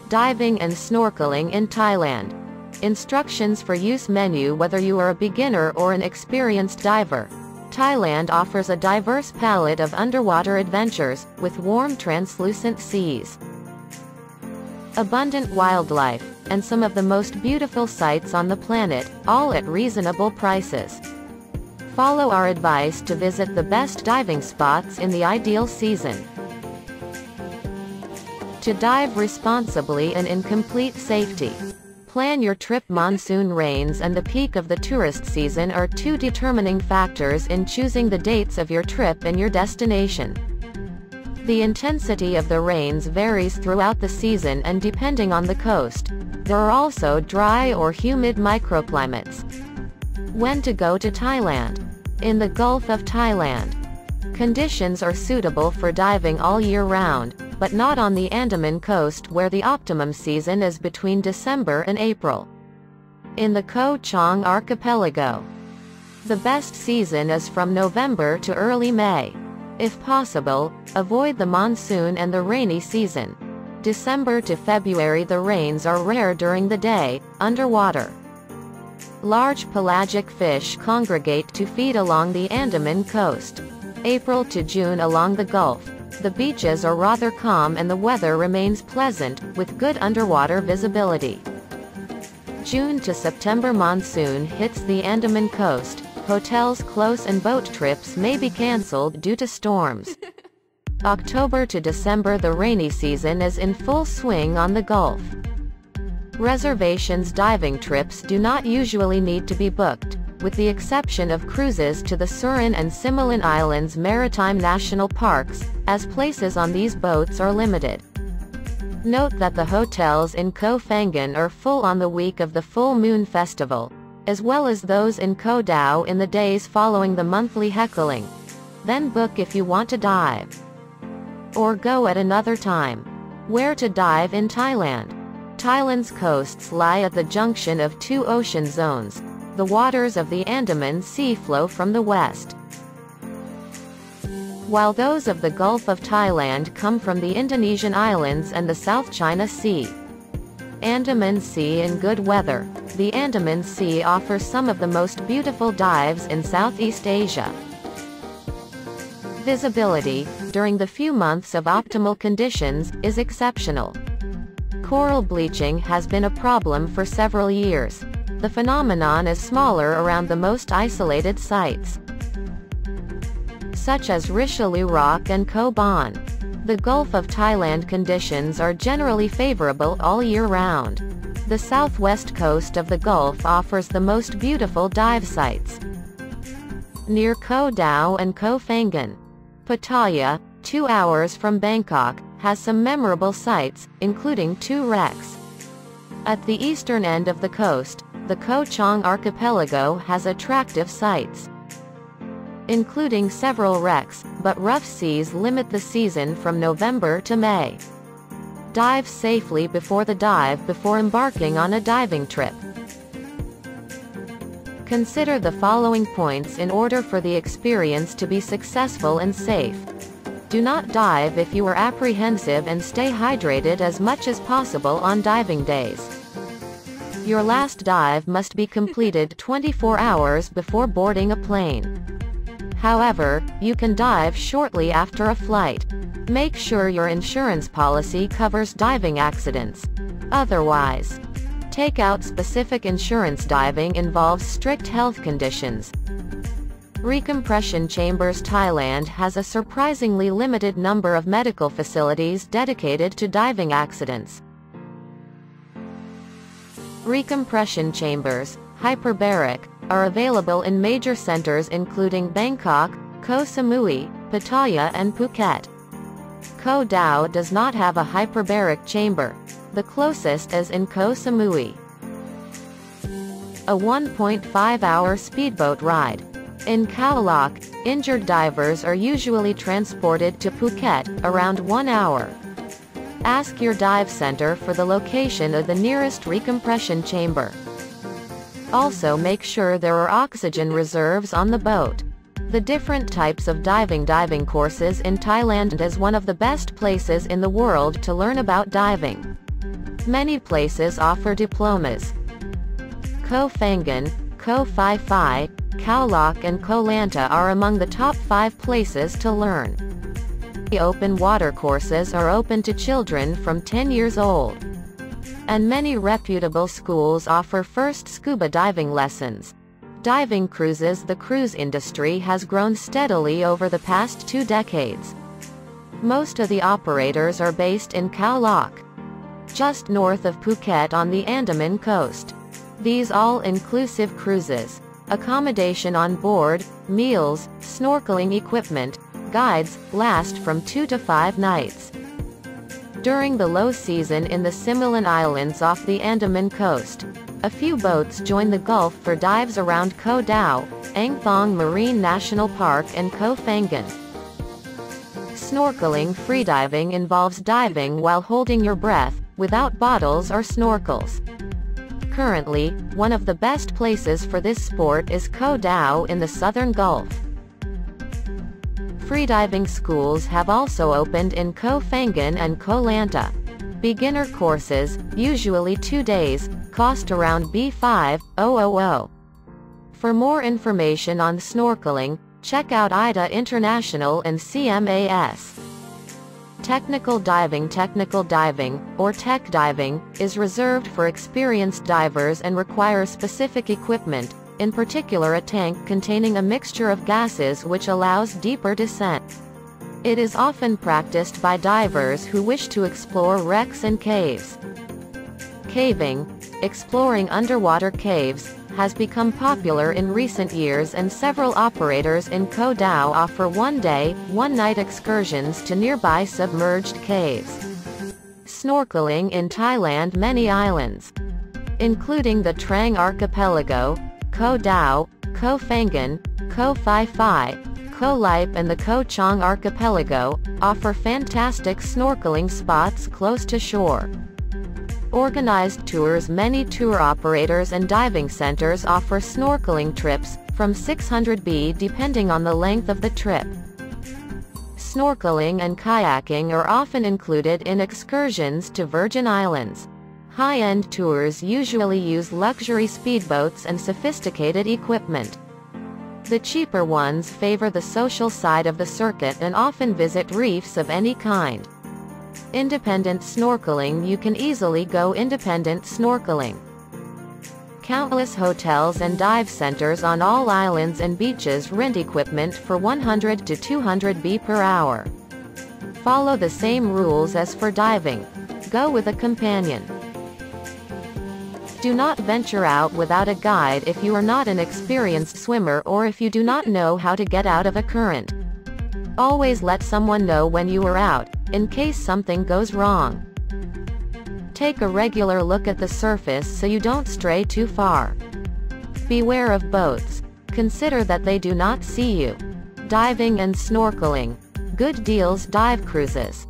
Diving and snorkeling in Thailand. Instructions for use menu. Whether you are a beginner or an experienced diver, Thailand offers a diverse palette of underwater adventures, with warm translucent seas, abundant wildlife, and some of the most beautiful sights on the planet, all at reasonable prices. Follow our advice to visit the best diving spots in the ideal season. To dive responsibly and in complete safety. Plan your trip. Monsoon rains and the peak of the tourist season are two determining factors in choosing the dates of your trip and your destination. The intensity of the rains varies throughout the season, and depending on the coast, there are also dry or humid microclimates. When to go to Thailand. In the Gulf of Thailand, conditions are suitable for diving all year round, but not on the Andaman coast, where the optimum season is between December and April. In the Koh Chang archipelago, the best season is from November to early May. If possible, avoid the monsoon and the rainy season. December to February, the rains are rare during the day. Underwater, large pelagic fish congregate to feed along the Andaman coast. April to June along the Gulf, the beaches are rather calm and the weather remains pleasant, with good underwater visibility. June to September, monsoon hits the Andaman coast. Hotels close and boat trips may be cancelled due to storms. October to December, the rainy season is in full swing on the Gulf. Reservations. Diving trips do not usually need to be booked, with the exception of cruises to the Surin and Similan Islands Maritime National Parks, as places on these boats are limited. Note that the hotels in Koh Phangan are full on the week of the Full Moon Festival, as well as those in Koh Tao in the days following the monthly heckling. Then book if you want to dive, or go at another time. Where to dive in Thailand. Thailand's coasts lie at the junction of two ocean zones. The waters of the Andaman Sea flow from the west, while those of the Gulf of Thailand come from the Indonesian islands and the South China Sea. Andaman Sea in good weather. The Andaman Sea offers some of the most beautiful dives in Southeast Asia. Visibility, during the few months of optimal conditions, is exceptional. Coral bleaching has been a problem for several years. The phenomenon is smaller around the most isolated sites, such as Richelieu Rock and Koh Ban. The Gulf of Thailand conditions are generally favorable all year round. The southwest coast of the Gulf offers the most beautiful dive sites. Near Koh Tao and Koh Phangan, Pattaya, 2 hours from Bangkok, has some memorable sites, including 2 wrecks. At the eastern end of the coast, the Koh Chang archipelago has attractive sights, including several wrecks, but rough seas limit the season from November to May. Dive safely before the dive before embarking on a diving trip. Consider the following points in order for the experience to be successful and safe. Do not dive if you are apprehensive, and stay hydrated as much as possible on diving days. Your last dive must be completed 24 hours before boarding a plane. However, you can dive shortly after a flight. Make sure your insurance policy covers diving accidents. Otherwise, take out specific insurance. Diving involves strict health conditions. Recompression Chambers. Thailand has a surprisingly limited number of medical facilities dedicated to diving accidents. Recompression chambers, hyperbaric, are available in major centers including Bangkok, Koh Samui, Pattaya and Phuket. Koh Tao does not have a hyperbaric chamber. The closest is in Koh Samui. A 1.5-hour speedboat ride. In Khao Lak, injured divers are usually transported to Phuket, around 1 hour. Ask your dive center for the location of the nearest recompression chamber. Also make sure there are oxygen reserves on the boat. The different types of diving courses in Thailand is one of the best places in the world to learn about diving. Many places offer diplomas. Koh Phangan, Koh Phi Phi, Khao Lak and Koh Lanta are among the top 5 places to learn. The open water courses are open to children from 10 years old. And many reputable schools offer first scuba diving lessons. Diving cruises. The cruise industry has grown steadily over the past 2 decades. Most of the operators are based in Khao Lak, just north of Phuket on the Andaman coast. These all-inclusive cruises, accommodation on board, meals, snorkeling equipment, guides, last from 2 to 5 nights. During the low season in the Similan Islands off the Andaman coast, a few boats join the Gulf for dives around Koh Tao, Ang Thong Marine National Park and Koh Phangan. Snorkeling. Freediving involves diving while holding your breath, without bottles or snorkels. Currently, one of the best places for this sport is Koh Tao in the southern Gulf. Freediving schools have also opened in Koh Phangan and Koh Lanta. Beginner courses, usually 2 days, cost around B5,000. For more information on snorkeling, check out ADIP International and CMAS. Technical diving, or tech diving, is reserved for experienced divers and requires specific equipment, in particular a tank containing a mixture of gases which allows deeper descent. It is often practiced by divers who wish to explore wrecks and caves. Caving, exploring underwater caves, has become popular in recent years, and several operators in Koh Tao offer 1-day, 1-night excursions to nearby submerged caves. Snorkeling in Thailand. Many islands, including the Trang Archipelago, Koh Tao, Koh Phangan, Koh Phi Phi, Koh Lipe and the Koh Chang Archipelago, offer fantastic snorkeling spots close to shore. Organized tours. Many tour operators and diving centers offer snorkeling trips, from 600 depending on the length of the trip. Snorkeling and kayaking are often included in excursions to Virgin Islands. High-end tours usually use luxury speedboats and sophisticated equipment. The cheaper ones favor the social side of the circuit and often visit reefs of any kind. Independent snorkeling. You can easily go independent snorkeling. Countless hotels and dive centers on all islands and beaches rent equipment for 100 to 200 per hour. Follow the same rules as for diving. Go with a companion. Do not venture out without a guide if you are not an experienced swimmer or if you do not know how to get out of a current. Always let someone know when you are out, in case something goes wrong. Take a regular look at the surface so you don't stray too far. Beware of boats. Consider that they do not see you. Diving and snorkeling. Good deals. Dive cruises.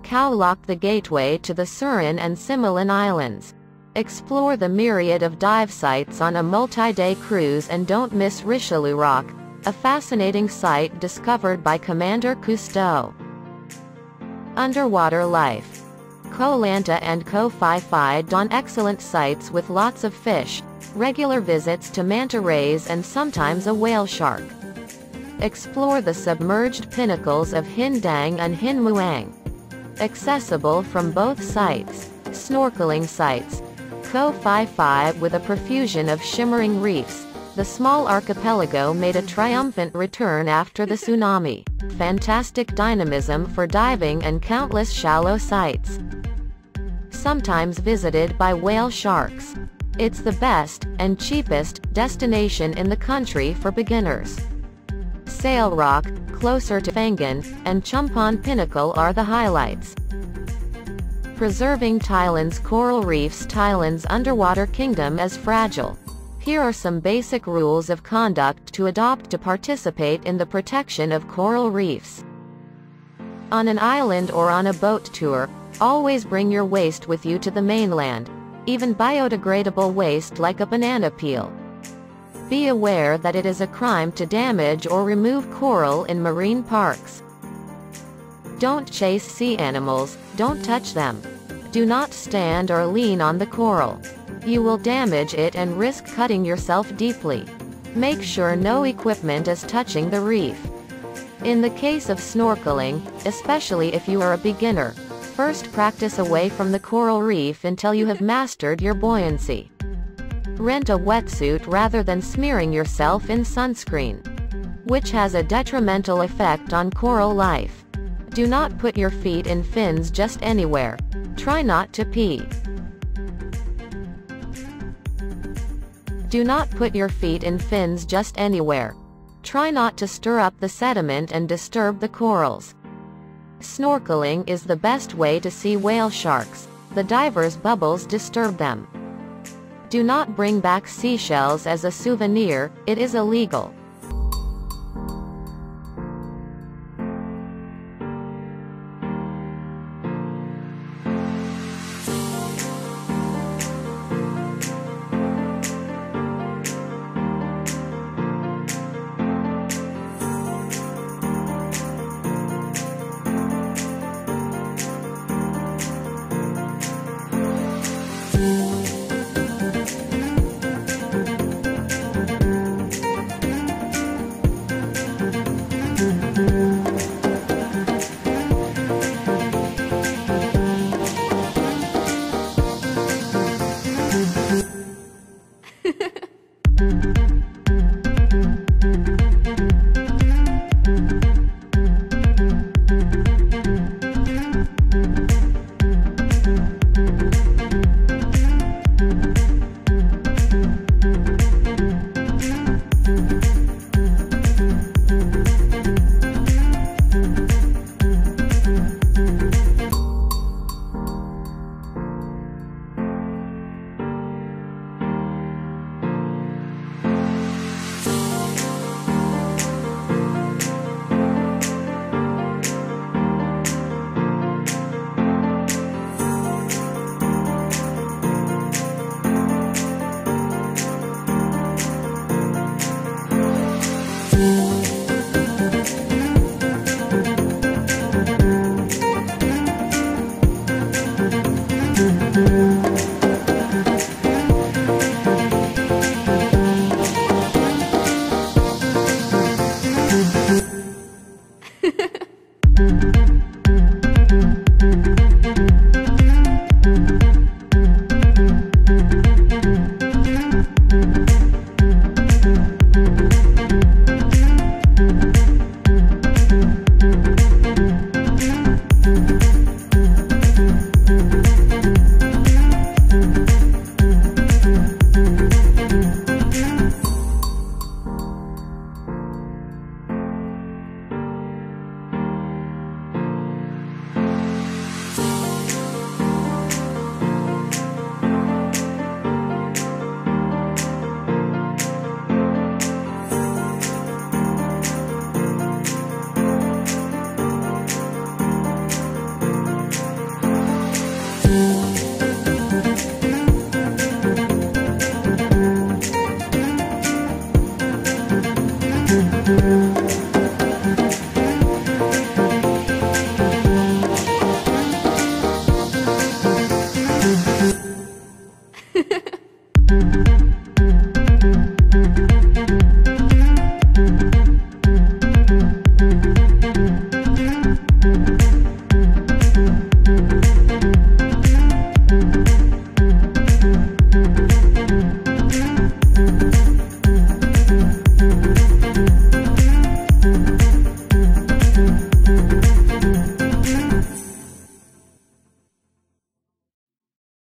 Khao Lak. The gateway to the Surin and Similan Islands. Explore the myriad of dive sites on a multi-day cruise and don't miss Richelieu Rock, a fascinating site discovered by Commander Cousteau. Underwater life. Koh Lanta and Koh Phi Phi don excellent sites with lots of fish, regular visits to manta rays and sometimes a whale shark. Explore the submerged pinnacles of Hin Dang and Hin Muang. Accessible from both sites. Snorkeling sites. Koh Phi Phi. With a profusion of shimmering reefs, the small archipelago made a triumphant return after the tsunami. Fantastic dynamism for diving and countless shallow sites. Sometimes visited by whale sharks. It's the best, and cheapest, destination in the country for beginners. Sail Rock, closer to Phangan, and Chumpon Pinnacle are the highlights. Preserving Thailand's coral reefs. Thailand's underwater kingdom is fragile. Here are some basic rules of conduct to adopt to participate in the protection of coral reefs. On an island or on a boat tour, always bring your waste with you to the mainland, even biodegradable waste like a banana peel. Be aware that it is a crime to damage or remove coral in marine parks. Don't chase sea animals, don't touch them. Do not stand or lean on the coral. You will damage it and risk cutting yourself deeply. Make sure no equipment is touching the reef. In the case of snorkeling, especially if you are a beginner, first practice away from the coral reef until you have mastered your buoyancy. Rent a wetsuit rather than smearing yourself in sunscreen, which has a detrimental effect on coral life. Do not put your feet in fins just anywhere. Try not to pee. Do not put your feet in fins just anywhere. Try not to stir up the sediment and disturb the corals. Snorkeling is the best way to see whale sharks. The divers' bubbles disturb them. Do not bring back seashells as a souvenir, it is illegal.